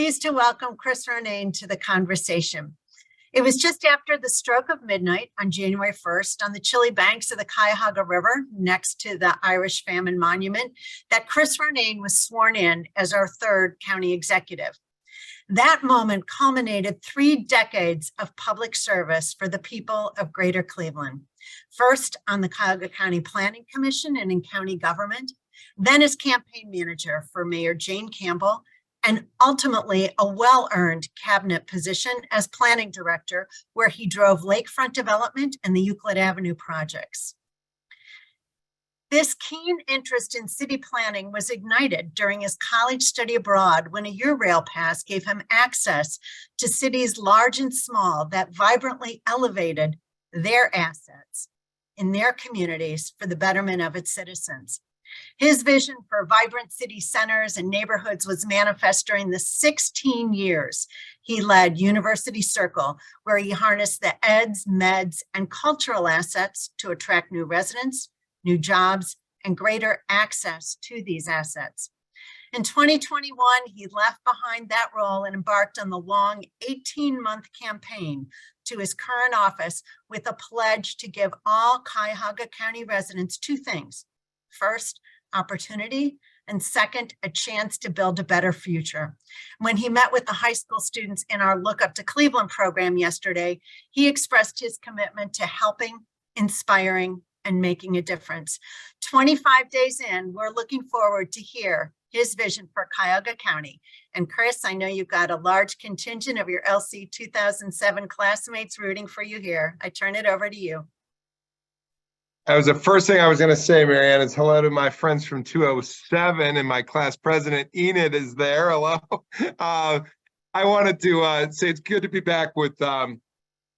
pleased to welcome Chris Ronayne to the conversation. It was just after the stroke of midnight on January 1st on the chilly banks of the Cuyahoga River next to the Irish Famine Monument that Chris Ronayne was sworn in as our third county executive. That moment culminated 3 decades of public service for the people of Greater Cleveland. First on the Cuyahoga County Planning Commission and in county government, then as campaign manager for Mayor Jane Campbell, and ultimately a well-earned cabinet position as planning director, where he drove lakefront development and the Euclid Avenue projects. This keen interest in city planning was ignited during his college study abroad when a Eurail pass gave him access to cities large and small that vibrantly elevated their assets in their communities for the betterment of its citizens. His vision for vibrant city centers and neighborhoods was manifest during the 16 years he led University Circle, where he harnessed the eds, meds, and cultural assets to attract new residents, new jobs, and greater access to these assets. In 2021, he left behind that role and embarked on the long 18-month campaign to his current office with a pledge to give all Cuyahoga County residents 2 things. First, opportunity, and second, a chance to build a better future. When he met with the high school students in our Look Up to Cleveland program yesterday, he expressed his commitment to helping, inspiring, and making a difference. 25 days in, we're looking forward to hear his vision for Cuyahoga County. And Chris, I know you've got a large contingent of your LC 2007 classmates rooting for you here. I turn it over to you. That was the first thing I was going to say, Marianne, is hello to my friends from 207, and my class president, Enid, is there. Hello. I wanted to say it's good to be back with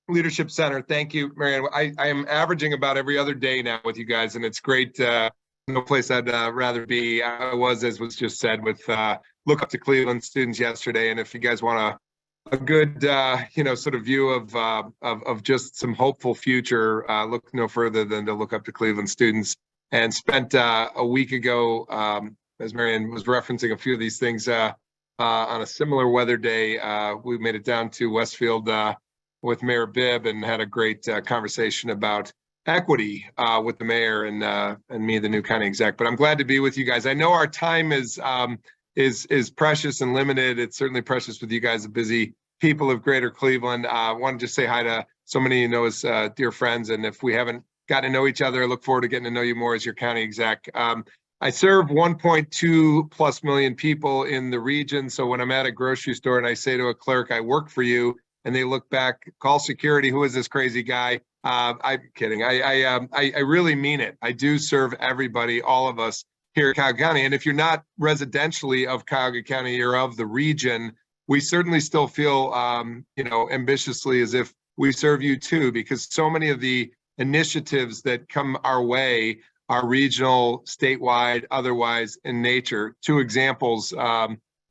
Leadership Center. Thank you, Marianne. I am averaging about every other day now with you guys, and it's great. No place I'd rather be. I was, as was just said, with Look Up to Cleveland students yesterday, and if you guys want a good, sort of view of just some hopeful future, look no further than to Look Up to Cleveland students. And spent a week ago, as Marianne was referencing a few of these things, on a similar weather day. We made it down to Westfield with Mayor Bibb and had a great conversation about equity with the mayor and me, the new county exec. But I'm glad to be with you guys. I know our time is precious and limited. It's certainly precious with you guys, the busy people of Greater Cleveland. I want to just say hi to so many you know as dear friends. And if we haven't gotten to know each other, I look forward to getting to know you more as your county exec. I serve 1.2+ million people in the region. So when I'm at a grocery store and I say to a clerk, I work for you, and they look back, call security, who is this crazy guy? I'm kidding. I really mean it. I do serve everybody, all of us here at Cuyahoga County. And if you're not residentially of Cuyahoga County, you're of the region, we certainly still feel, ambitiously as if we serve you too, because so many of the initiatives that come our way are regional, statewide, otherwise in nature. 2 examples,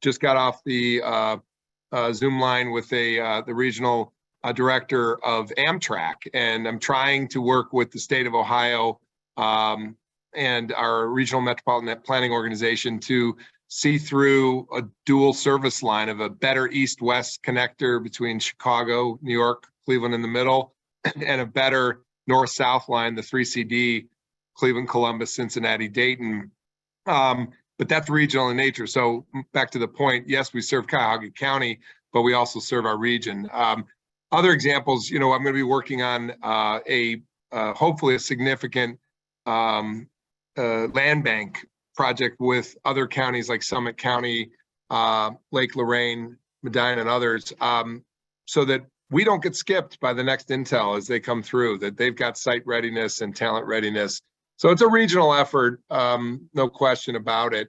just got off the Zoom line with the regional director of Amtrak, and I'm trying to work with the state of Ohio and our regional metropolitan planning organization to see through a dual service line of a better east-west connector between Chicago, New York, Cleveland in the middle, and a better north-south line, the 3CD, Cleveland, Columbus, Cincinnati, Dayton. But that's regional in nature. So back to the point, yes, we serve Cuyahoga County, but we also serve our region. Other examples, I'm going to be working on hopefully a significant land bank project with other counties like Summit County, Lake Lorraine, Medina, and others, so that we don't get skipped by the next intel as they come through, that they've got site readiness and talent readiness. So it's a regional effort, no question about it.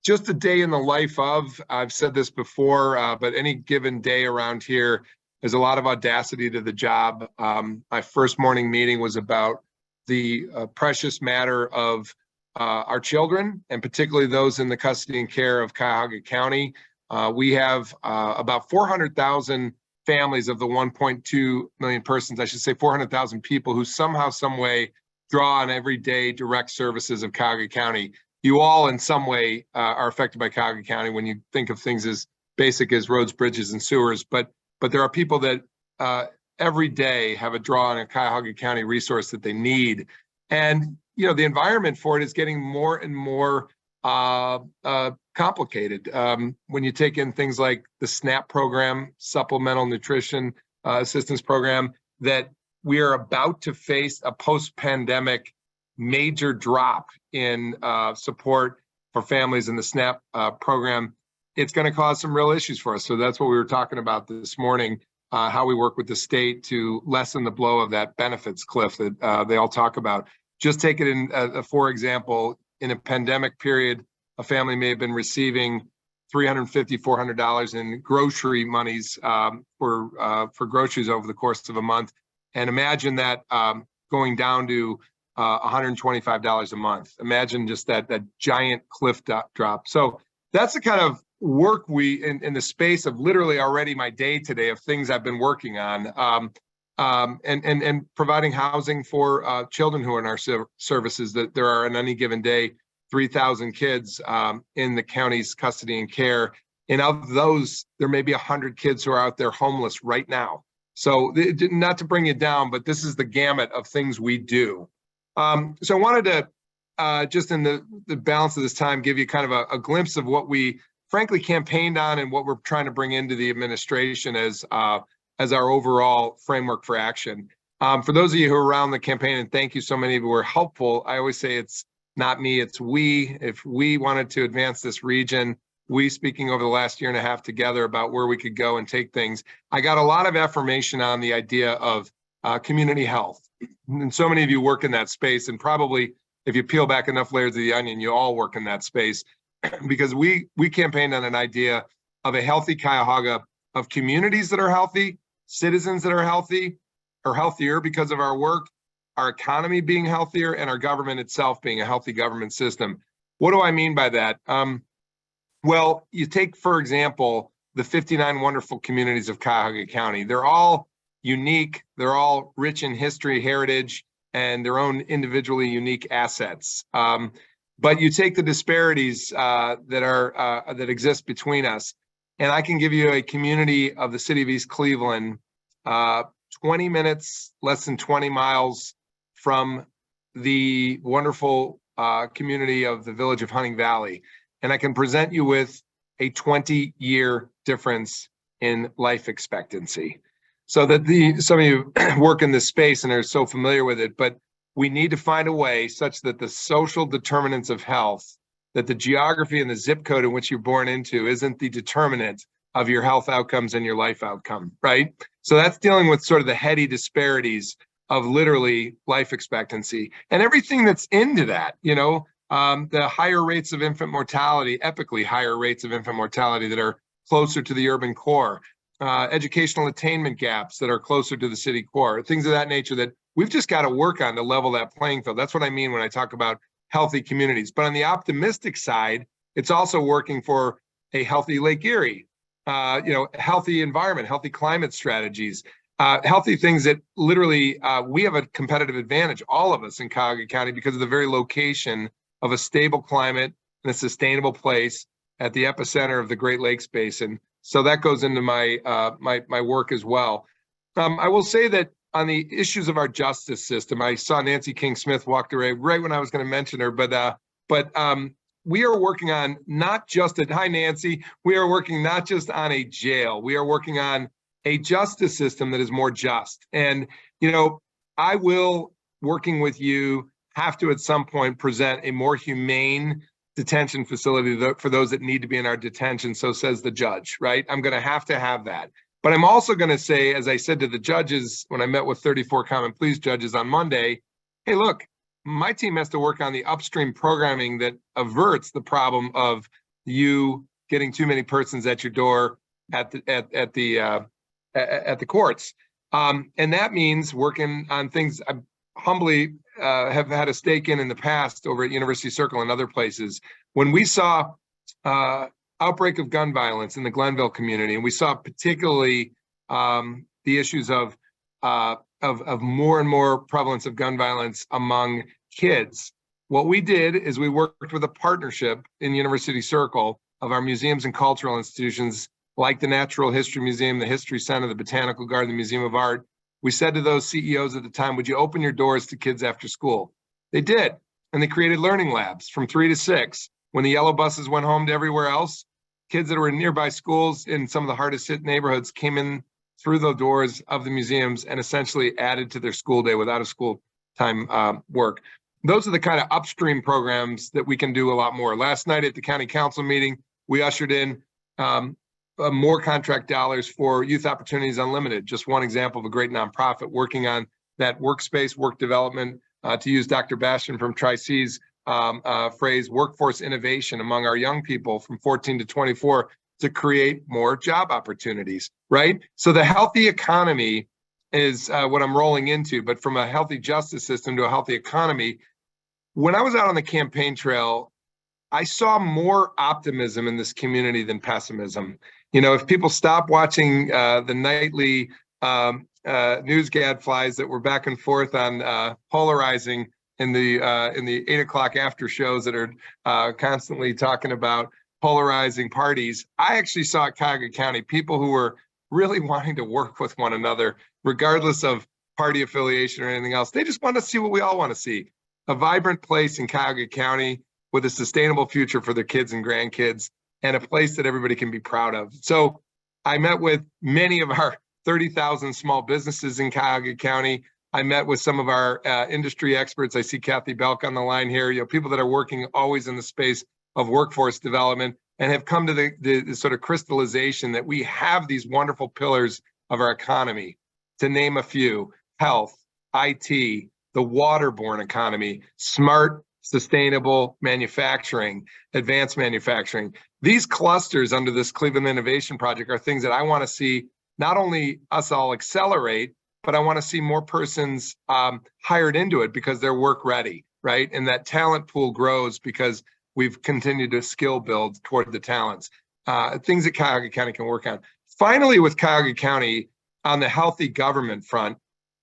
Just a day in the life of, I've said this before, but any given day around here, there's a lot of audacity to the job. My first morning meeting was about the precious matter of our children, and particularly those in the custody and care of Cuyahoga County. We have about 400,000 families of the 1.2 million persons, I should say 400,000 people who somehow, some way draw on everyday direct services of Cuyahoga County. you all in some way are affected by Cuyahoga County when you think of things as basic as roads, bridges, and sewers. But there are people that every day have a draw on a Cuyahoga County resource that they need. And, you know, the environment for it is getting more and more complicated. When you take in things like the SNAP program, Supplemental Nutrition Assistance Program, that we are about to face a post-pandemic major drop in support for families in the SNAP program, it's going to cause some real issues for us. So that's what we were talking about this morning, how we work with the state to lessen the blow of that benefits cliff that they all talk about. Just take it in, for example, in a pandemic period, a family may have been receiving $350, $400 in grocery monies for groceries over the course of a month. And imagine that going down to $125 a month. Imagine just that giant cliff drop. So that's the kind of work we in the space of literally already my day today of things I've been working on, and providing housing for children who are in our services. That there are on any given day 3,000 kids in the county's custody and care, and of those there may be 100 kids who are out there homeless right now. So not to bring you down, but this is the gamut of things we do. So I wanted to just in the balance of this time give you kind of a glimpse of what we frankly campaigned on and what we're trying to bring into the administration as our overall framework for action. For those of you who are around the campaign, and thank you, so many of you were helpful. I always say it's not me, it's we. If we wanted to advance this region, we speaking over the last year and a half together about where we could go and take things. I got a lot of affirmation on the idea of community health. And so many of you work in that space, and probably if you peel back enough layers of the onion, you all work in that space, because we campaigned on an idea of a healthy Cuyahoga, of communities that are healthy, citizens that are healthy, or healthier because of our work, our economy being healthier, and our government itself being a healthy government system. What do I mean by that? Well, you take, for example, the 59 wonderful communities of Cuyahoga County. They're all unique, they're all rich in history, heritage, and their own individually unique assets. But you take the disparities that exist between us, and I can give you a community of the city of East Cleveland, 20 minutes, less than 20 miles from the wonderful community of the village of Hunting Valley. And I can present you with a 20-year difference in life expectancy. So that some of you work in this space and are so familiar with it, but we need to find a way such that the social determinants of health, that the geography and the zip code in which you're born into isn't the determinant of your health outcomes and your life outcome, right? So that's dealing with sort of the heady disparities of literally life expectancy and everything that's into that, you know, the higher rates of infant mortality, epically higher rates of infant mortality that are closer to the urban core, educational attainment gaps that are closer to the city core, things of that nature that we've just got to work on to level that playing field. That's what I mean when I talk about healthy communities. But on the optimistic side, it's also working for a healthy Lake Erie, healthy environment, healthy climate strategies, healthy things that literally we have a competitive advantage, all of us in Cuyahoga County, because of the very location of a stable climate and a sustainable place at the epicenter of the Great Lakes Basin. So that goes into my my work as well. I will say that on the issues of our justice system, I saw Nancy King Smith walked away right when I was going to mention her, but we are working on not just hi Nancy, we are working not just on a jail, we are working on a justice system that is more just. And, you know, I will, working with you, have to at some point present a more humane detention facility for those that need to be in our detention, so says the judge, right? I'm going to have that. But I'm also going to say, as I said to the judges when I met with 34 common pleas judges on Monday, hey, look, my team has to work on the upstream programming that averts the problem of you getting too many persons at your door at the courts. And that means working on things I humbly have had a stake in the past over at University Circle and other places. When we saw outbreak of gun violence in the Glenville community, and we saw particularly the issues of more and more prevalence of gun violence among kids, What we did is we worked with a partnership in University Circle of our museums and cultural institutions like the Natural History Museum, the History Center, the Botanical Garden, the Museum of Art. We said to those CEOs at the time, would you open your doors to kids after school? They did. And they created learning labs from 3 to 6. When the yellow buses went home to everywhere else, kids that were in nearby schools in some of the hardest hit neighborhoods came in through the doors of the museums and essentially added to their school day without a school time work. Those are the kind of upstream programs that we can do a lot more. Last night at the county council meeting, we ushered in more contract dollars for Youth Opportunities Unlimited. Just one example of a great nonprofit working on that workspace, work development, to use Dr. Bastian from Tri-C's phrase, workforce innovation among our young people from 14 to 24 to create more job opportunities, right? So the healthy economy is what I'm rolling into, but from a healthy justice system to a healthy economy, when I was out on the campaign trail, I saw more optimism in this community than pessimism. You know, if people stop watching the nightly news gadflies that were back and forth on polarizing in the 8 o'clock after shows that are constantly talking about polarizing parties, I actually saw at Cuyahoga County people who were really wanting to work with one another, regardless of party affiliation or anything else. They just want to see what we all want to see. A vibrant place in Cuyahoga County with a sustainable future for their kids and grandkids, and a place that everybody can be proud of. So I met with many of our 30,000 small businesses in Cuyahoga County. I met with some of our industry experts. I see Kathy Belk on the line here, you know, people that are working always in the space of workforce development and have come to the sort of crystallization that we have these wonderful pillars of our economy. To name a few: health, IT, the waterborne economy, smart, sustainable manufacturing, advanced manufacturing. These clusters under this Cleveland Innovation Project are things that I want to see not only us all accelerate, but I want to see more persons hired into it because they're work ready, right? And that talent pool grows because we've continued to skill build toward the talents, things that Cuyahoga County can work on. Finally, with Cuyahoga County on the healthy government front,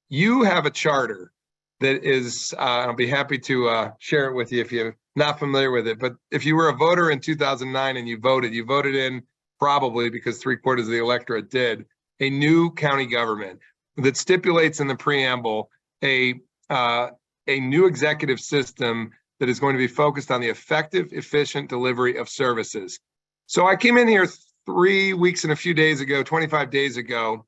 you have a charter that is, I'll be happy to share it with you if you're not familiar with it, but if you were a voter in 2009 and you voted in, probably because 3/4 of the electorate did, a new county government that stipulates in the preamble a new executive system that is going to be focused on the effective, efficient delivery of services. So I came in here 3 weeks and a few days ago, 25 days ago,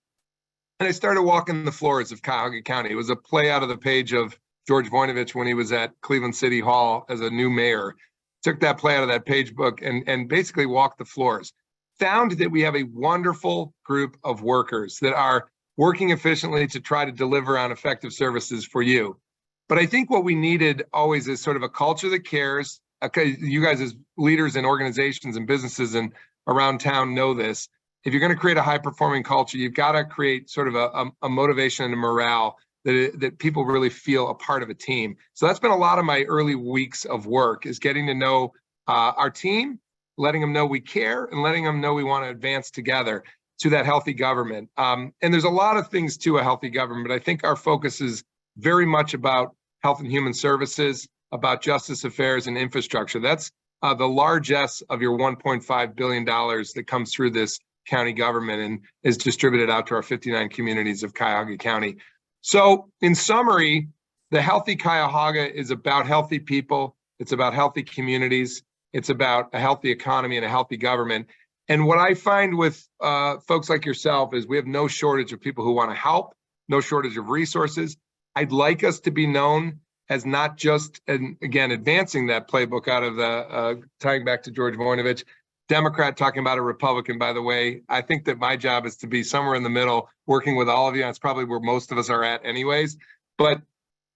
and I started walking the floors of Cuyahoga County. It was a play out of the page of George Voinovich when he was at Cleveland City Hall as a new mayor. Took that play out of that page book and basically walked the floors. Found that we have a wonderful group of workers that are working efficiently to try to deliver on effective services for you. But I think what we needed always is sort of a culture that cares. Okay, you guys as leaders in organizations and businesses and around town know this. If you're going to create a high-performing culture, you've got to create sort of a motivation and a morale that people really feel a part of a team. So that's been a lot of my early weeks of work, is getting to know our team, letting them know we care, and letting them know we want to advance together to that healthy government. And there's a lot of things to a healthy government, but I think our focus is very much about health and human services, about justice affairs and infrastructure. That's the largesse of your $1.5 billion that comes through this county government and is distributed out to our 59 communities of Cuyahoga County. So in summary, the healthy Cuyahoga is about healthy people. It's about healthy communities. It's about a healthy economy and a healthy government. And what I find with folks like yourself is we have no shortage of people who want to help, no shortage of resources. I'd like us to be known as not just, and again, advancing that playbook out of the, tying back to George Voinovich, Democrat talking about a Republican, by the way. I think that my job is to be somewhere in the middle, working with all of you. That's probably where most of us are at anyways. But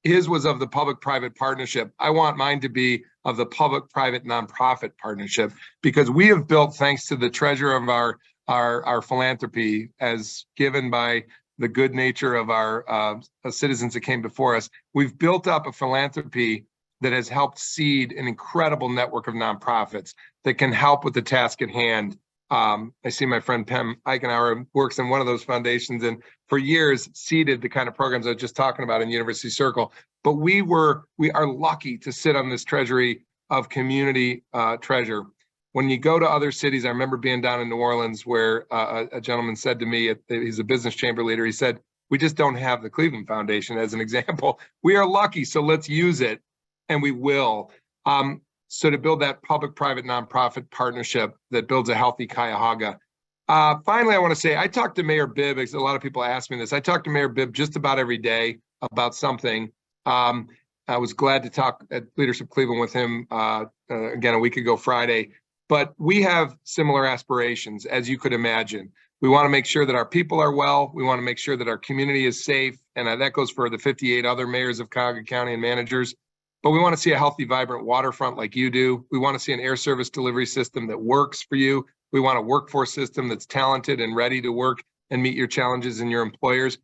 his was of the public-private partnership. I want mine to be of the public-private nonprofit partnership, because we have built, thanks to the treasure of our philanthropy as given by the good nature of our citizens that came before us, we've built up a philanthropy that has helped seed an incredible network of nonprofits that can help with the task at hand I see my friend Pam Eichenauer works in one of those foundations, and for years seeded the kind of programs I was just talking about in University Circle. But we are lucky to sit on this treasury of community treasure. When you go to other cities, I remember being down in New Orleans where a gentleman said to me, he's a business chamber leader, he said, we just don't have the Cleveland Foundation as an example. We are lucky, so let's use it, and we will. So to build that public-private nonprofit partnership that builds a healthy Cuyahoga. Finally, I want to say, I talk to Mayor Bibb, because a lot of people ask me this. I talk to Mayor Bibb just about every day about something. I was glad to talk at Leadership Cleveland with him again a week ago Friday. But we have similar aspirations, as you could imagine. We want to make sure that our people are well. We want to make sure that our community is safe. And that goes for the 58 other mayors of Cuyahoga County and managers. But we want to see a healthy, vibrant waterfront like you do. We want to see an air service delivery system that works for you. We want a workforce system that's talented and ready to work and meet your challenges and your employers.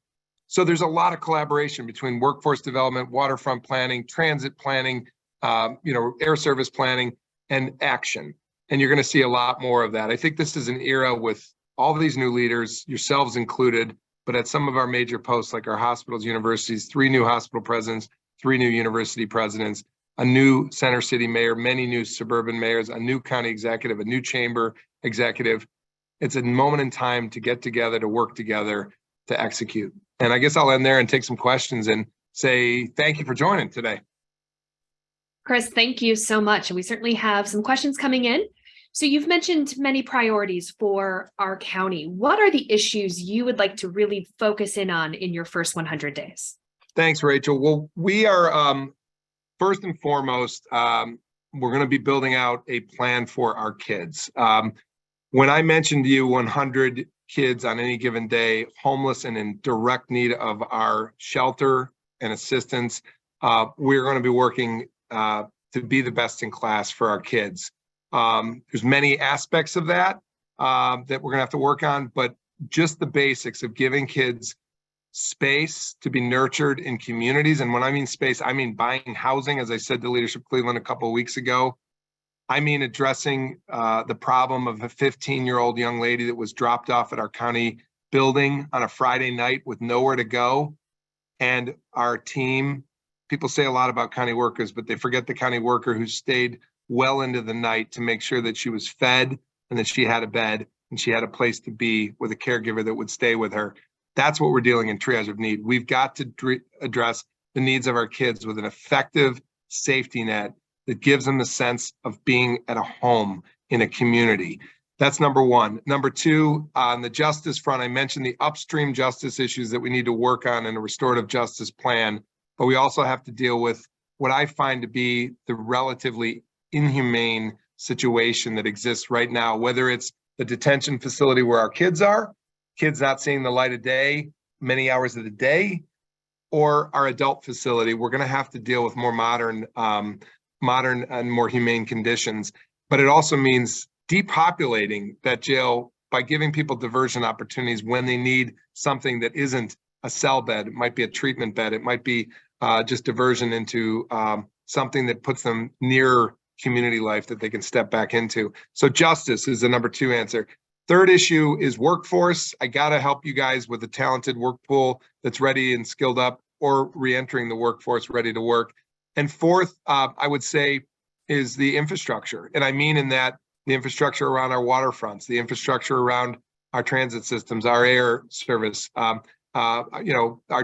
So there's a lot of collaboration between workforce development, waterfront planning, transit planning, air service planning, and action. And you're going to see a lot more of that. I think this is an era with all of these new leaders, yourselves included, but at some of our major posts like our hospitals, universities, 3 new hospital presidents, 3 new university presidents, a new center city mayor, many new suburban mayors, a new county executive, a new chamber executive. It's a moment in time to get together, to work together, to execute. And I guess I'll end there and take some questions and say thank you for joining today. Chris, thank you so much. And we certainly have some questions coming in. So you've mentioned many priorities for our county. What are the issues you would like to really focus in on in your first 100 days? Thanks, Rachel. Well, we are first and foremost, we're going to be building out a plan for our kids. When I mentioned to you 100 kids on any given day, homeless and in direct need of our shelter and assistance, we're going to be working to be the best in class for our kids. There's many aspects of that that we're going to have to work on, but just the basics of giving kids space to be nurtured in communities. And when I mean space, I mean buying housing, as I said to Leadership Cleveland a couple of weeks ago. I mean addressing the problem of a 15-year-old young lady that was dropped off at our county building on a Friday night with nowhere to go. And our team, people say a lot about county workers, but they forget the county worker who stayed well into the night to make sure that she was fed and that she had a bed and she had a place to be with a caregiver that would stay with her. That's what we're dealing in triage of need. We've got to address the needs of our kids with an effective safety net that gives them the sense of being at a home in a community. That's number one. Number two, on the justice front, I mentioned the upstream justice issues that we need to work on in a restorative justice plan, but we also have to deal with what I find to be the relatively inhumane situation that exists right now, whether it's the detention facility where our kids are, kids not seeing the light of day many hours of the day, or our adult facility. We're going to have to deal with more modern and more humane conditions. But it also means depopulating that jail by giving people diversion opportunities when they need something that isn't a cell bed. It might be a treatment bed. It might be just diversion into something that puts them near community life that they can step back into. So justice is the number 2 answer. Third issue is workforce. I got to help you guys with a talented work pool that's ready and skilled up, or re-entering the workforce ready to work. And fourth, I would say, is the infrastructure. And I mean in that the infrastructure around our waterfronts, the infrastructure around our transit systems, our air service, our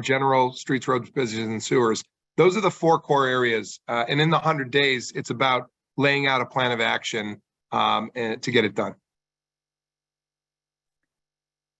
general streets, roads, bridges, and sewers. Those are the 4 core areas. And in the 100 days, it's about laying out a plan of action to get it done.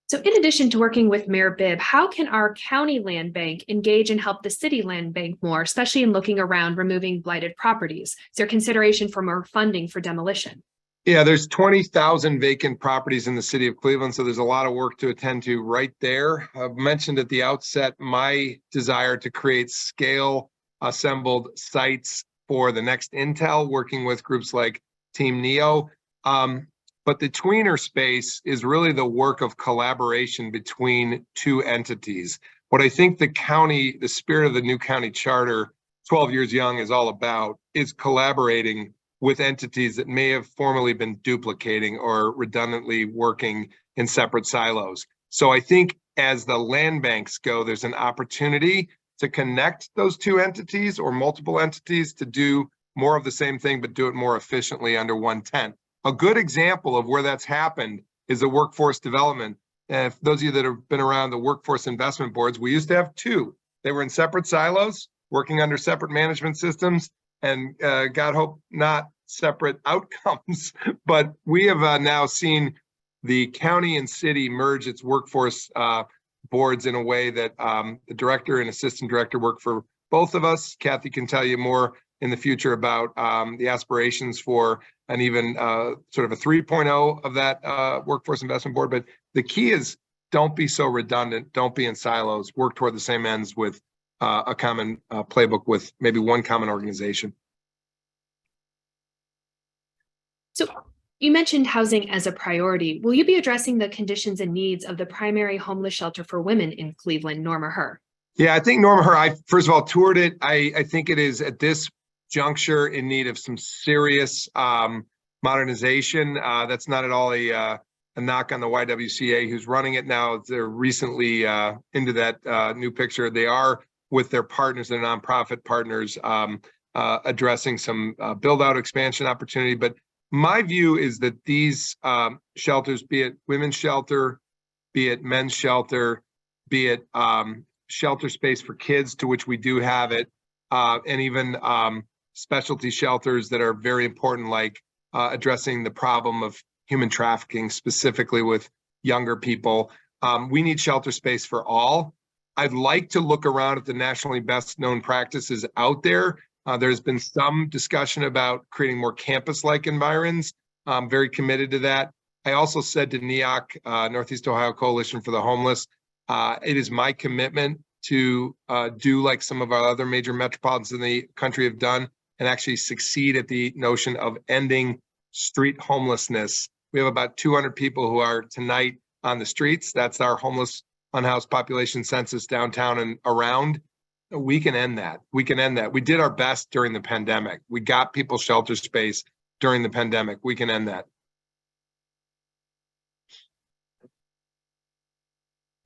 So in addition to working with Mayor Bibb, how can our county land bank engage and help the city land bank more, especially in looking around removing blighted properties? Is there consideration for more funding for demolition? Yeah, there's 20,000 vacant properties in the city of Cleveland, so there's a lot of work to attend to right there. I've mentioned at the outset my desire to create scale assembled sites for the next Intel, working with groups like Team Neo. But the tweener space is really the work of collaboration between 2 entities. What I think the spirit of the new county charter, 12 years young, is all about is collaborating with entities that may have formerly been duplicating or redundantly working in separate silos. So I think as the land banks go, there's an opportunity to connect those two entities or multiple entities to do more of the same thing, but do it more efficiently under one tent. A good example of where that's happened is the workforce development. And if those of you that have been around the workforce investment boards, we used to have two. They were in separate silos, working under separate management systems, and God hope not separate outcomes. But we have now seen the county and city merge its workforce boards in a way that the director and assistant director work for both of us. Kathy can tell you more in the future about the aspirations for an even sort of a 3.0 of that workforce investment board. But the key is don't be so redundant. Don't be in silos. Work toward the same ends with a common playbook with maybe one common organization. So you mentioned housing as a priority. Will you be addressing the conditions and needs of the primary homeless shelter for women in Cleveland, Norma Herr? Yeah, I think Norma Herr, I first of all toured it. I think it is at this juncture in need of some serious modernization. That's not at all a knock on the YWCA who's running it now. They're recently into that new picture. They are with their partners, their nonprofit partners, addressing some build out expansion opportunity. But my view is that these shelters, be it women's shelter, be it men's shelter, be it shelter space for kids, to which we do have it, and even specialty shelters that are very important, like addressing the problem of human trafficking, specifically with younger people. We need shelter space for all. I'd like to look around at the nationally best known practices out there. There's been some discussion about creating more campus-like environs. I'm very committed to that. I also said to NEOC, Northeast Ohio Coalition for the Homeless, it is my commitment to do like some of our other major metropolitans in the country have done and actually succeed at the notion of ending street homelessness. We have about 200 people who are tonight on the streets. That's our homeless unhoused population census downtown and around. We can end that. We can end that. We did our best during the pandemic. We got people shelter space during the pandemic. We can end that.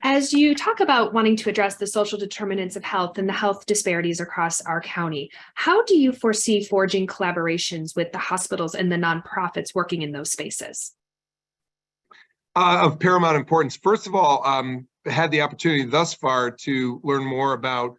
As you talk about wanting to address the social determinants of health and the health disparities across our county, how do you foresee forging collaborations with the hospitals and the nonprofits working in those spaces? Of paramount importance. First of all, had the opportunity thus far to learn more about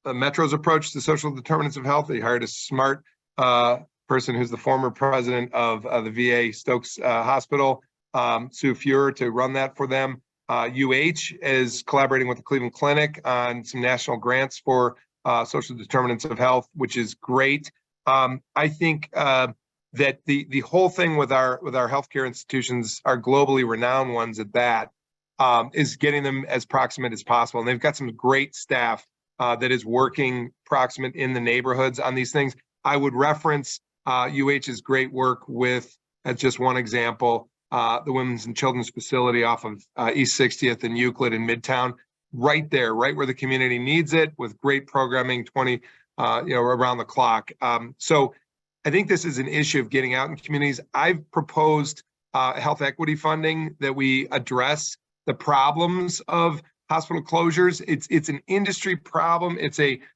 Metro's approach to social determinants of health. They hired a smart person who's the former president of the VA Stokes Hospital, Sue Fuhrer, to run that for them. UH is collaborating with the Cleveland Clinic on some national grants for social determinants of health, which is great. I think that the whole thing with our healthcare institutions, our globally renowned ones at that, is getting them as proximate as possible. And they've got some great staff that is working proximate in the neighborhoods on these things. I would reference UH's great work with, as just one example, the Women's and Children's Facility off of East 60th and Euclid in Midtown, right there, right where the community needs it, with great programming around the clock. So I think this is an issue of getting out in communities. I've proposed health equity funding that we address the problems of hospital closures. It's an industry problem.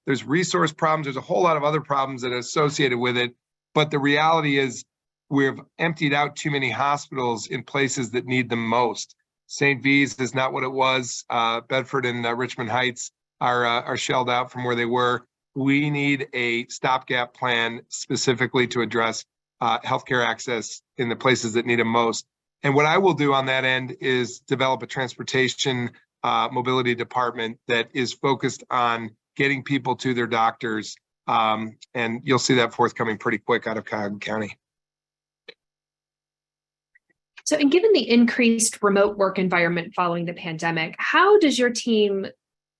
There's resource problems. There's a whole lot of other problems that are associated with it. But the reality is we've emptied out too many hospitals in places that need them most. St. V's is not what it was. Bedford and Richmond Heights are shelled out from where they were. We need a stopgap plan specifically to address healthcare access in the places that need them most. And what I will do on that end is develop a transportation mobility department that is focused on getting people to their doctors. And you'll see that forthcoming pretty quick out of Cuyahoga County. So, and given the increased remote work environment following the pandemic, how does your team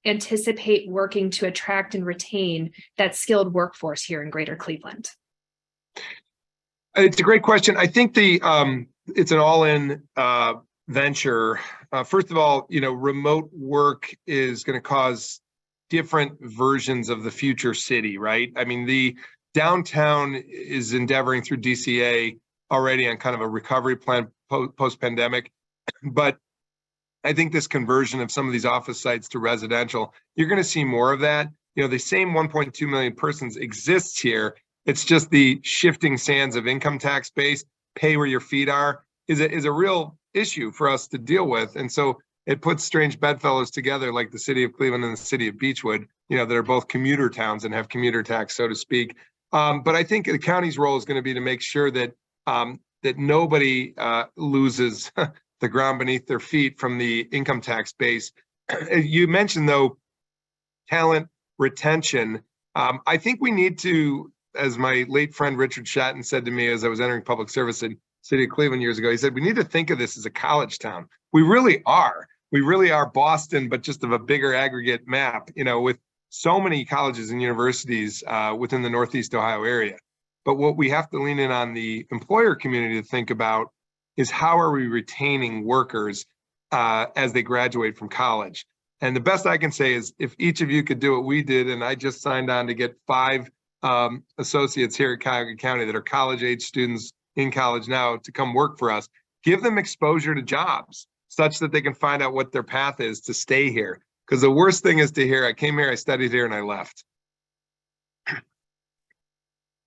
anticipate working to attract and retain that skilled workforce here in Greater Cleveland? It's a great question. I think it's an all-in venture. First of all, remote work is going to cause different versions of the future city, right? I mean, Downtown is endeavoring through DCA already on kind of a recovery plan post-pandemic. But I think this conversion of some of these office sites to residential, you're going to see more of that. The same 1.2 million persons exists here. It's just the shifting sands of income tax base, pay where your feet are, is a real issue for us to deal with. And so it puts strange bedfellows together, like the city of Cleveland and the city of Beechwood, that are both commuter towns and have commuter tax, so to speak. But I think the county's role is going to be to make sure that that nobody loses the ground beneath their feet from the income tax base. You mentioned, though, talent retention. I think we need to, as my late friend Richard Shatton said to me as I was entering public service in city of Cleveland years ago, he said, we need to think of this as a college town. We really are. We really are Boston, but just of a bigger aggregate map, with so many colleges and universities within the Northeast Ohio area. But what we have to lean in on the employer community to think about is how are we retaining workers as they graduate from college? And the best I can say is if each of you could do what we did, and I just signed on to get 5 associates here at Cuyahoga County that are college-age students in college now to come work for us, give them exposure to jobs such that they can find out what their path is to stay here. Because the worst thing is to hear, I came here, I studied here, and I left.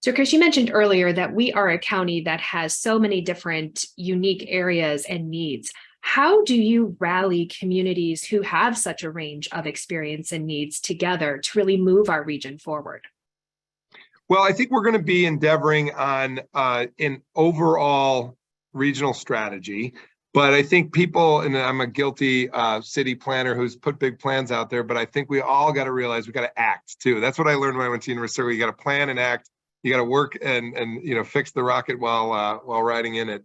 So Chris, you mentioned earlier that we are a county that has so many different unique areas and needs. How do you rally communities who have such a range of experience and needs together to really move our region forward? Well, I think we're going to be endeavoring on an overall regional strategy. But I think people, and I'm a guilty city planner who's put big plans out there, but I think we all got to realize we got to act too. That's what I learned when I went to university. You got to plan and act. You got to work and fix the rocket while riding in it.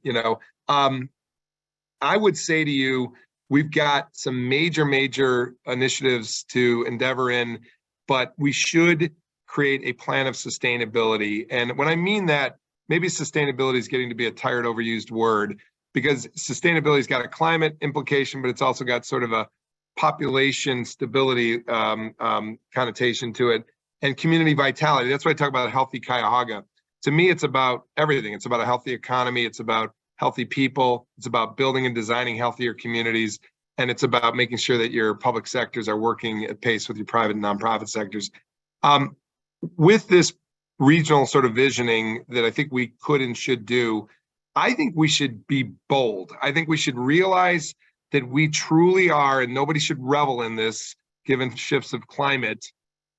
I would say to you, we've got some major initiatives to endeavor in, but we should create a plan of sustainability. And when I mean that, maybe sustainability is getting to be a tired, overused word, because sustainability's got a climate implication, but it's also got sort of a population stability connotation to it, and community vitality. That's why I talk about a healthy Cuyahoga. To me, it's about everything. It's about a healthy economy. It's about healthy people. It's about building and designing healthier communities. And it's about making sure that your public sectors are working at pace with your private and nonprofit sectors. With this regional sort of visioning that I think we could and should do, I think we should be bold. I think we should realize that we truly are, and nobody should revel in this given shifts of climate,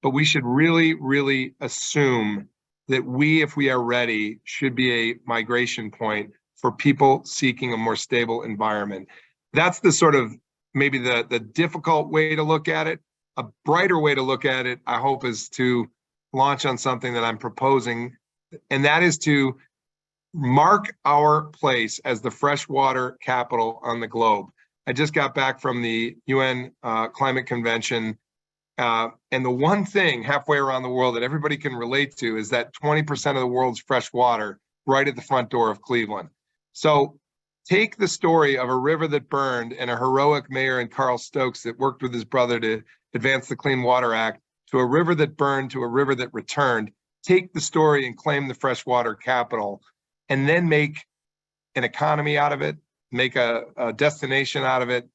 but we should really assume that we, if we are ready, should be a migration point for people seeking a more stable environment. That's the sort of maybe the difficult way to look at it. A brighter way to look at it, I hope, is to launch on something that I'm proposing, and that is to mark our place as the freshwater capital on the globe. I just got back from the UN Climate Convention, and the one thing halfway around the world that everybody can relate to is that 20% of the world's fresh water right at the front door of Cleveland. So take the story of a river that burned and a heroic mayor in Carl Stokes that worked with his brother to advance the Clean Water Act, to a river that burned, to a river that returned. Take the story and claim the freshwater capital, and then make an economy out of it, make a destination out of it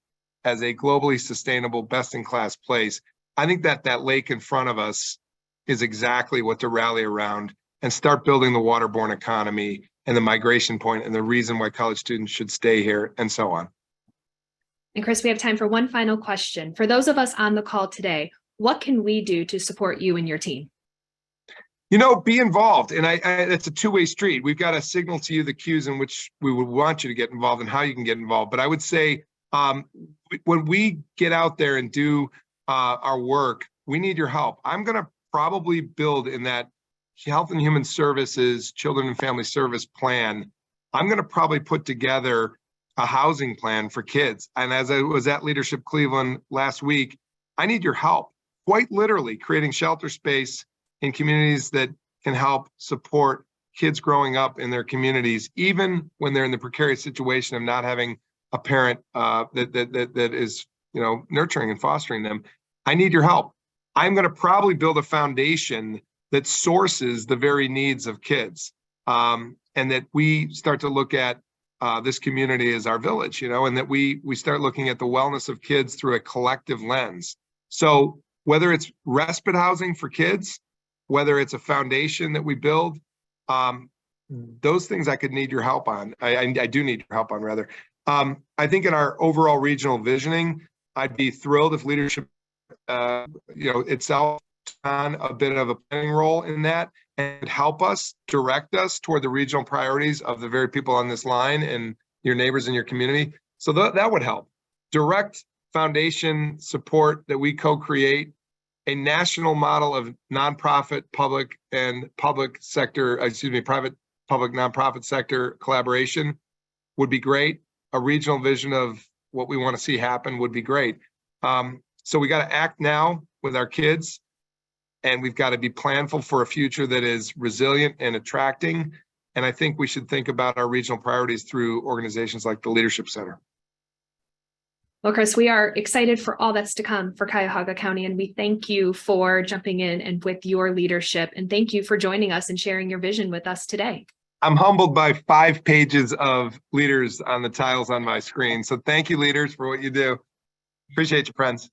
as a globally sustainable, best-in-class place. I think that lake in front of us is exactly what to rally around and start building the waterborne economy and the migration point and the reason why college students should stay here and so on. And Chris, we have time for one final question. For those of us on the call today, what can we do to support you and your team? Be involved. And it's a two-way street. We've got to signal to you the cues in which we would want you to get involved and how you can get involved. But I would say when we get out there and do our work, we need your help. I'm going to probably build in that Health and Human Services, Children and Family Service plan. I'm going to probably put together a housing plan for kids. And as I was at Leadership Cleveland last week, I need your help, quite literally creating shelter space in communities that can help support kids growing up in their communities, even when they're in the precarious situation of not having a parent that is, nurturing and fostering them. I need your help. I'm going to probably build a foundation that sources the very needs of kids. And that we start to look at this community as our village, and that we start looking at the wellness of kids through a collective lens. So whether it's respite housing for kids, whether it's a foundation that we build, those things I could need your help on. I do need your help on, rather. I think in our overall regional visioning, I'd be thrilled if leadership, itself on a bit of a planning role in that and help us, direct us toward the regional priorities of the very people on this line and your neighbors in your community. So that would help. Direct foundation support that we co-create a national model of nonprofit, public and public sector, private, public, nonprofit sector collaboration would be great. A regional vision of what we want to see happen would be great. So we got to act now with our kids, and we've got to be planful for a future that is resilient and attracting. And I think we should think about our regional priorities through organizations like the Leadership Center. Well, Chris, we are excited for all that's to come for Cuyahoga County, and we thank you for jumping in and with your leadership. And thank you for joining us and sharing your vision with us today. I'm humbled by 5 pages of leaders on the tiles on my screen. So thank you, leaders, for what you do. Appreciate you, friends.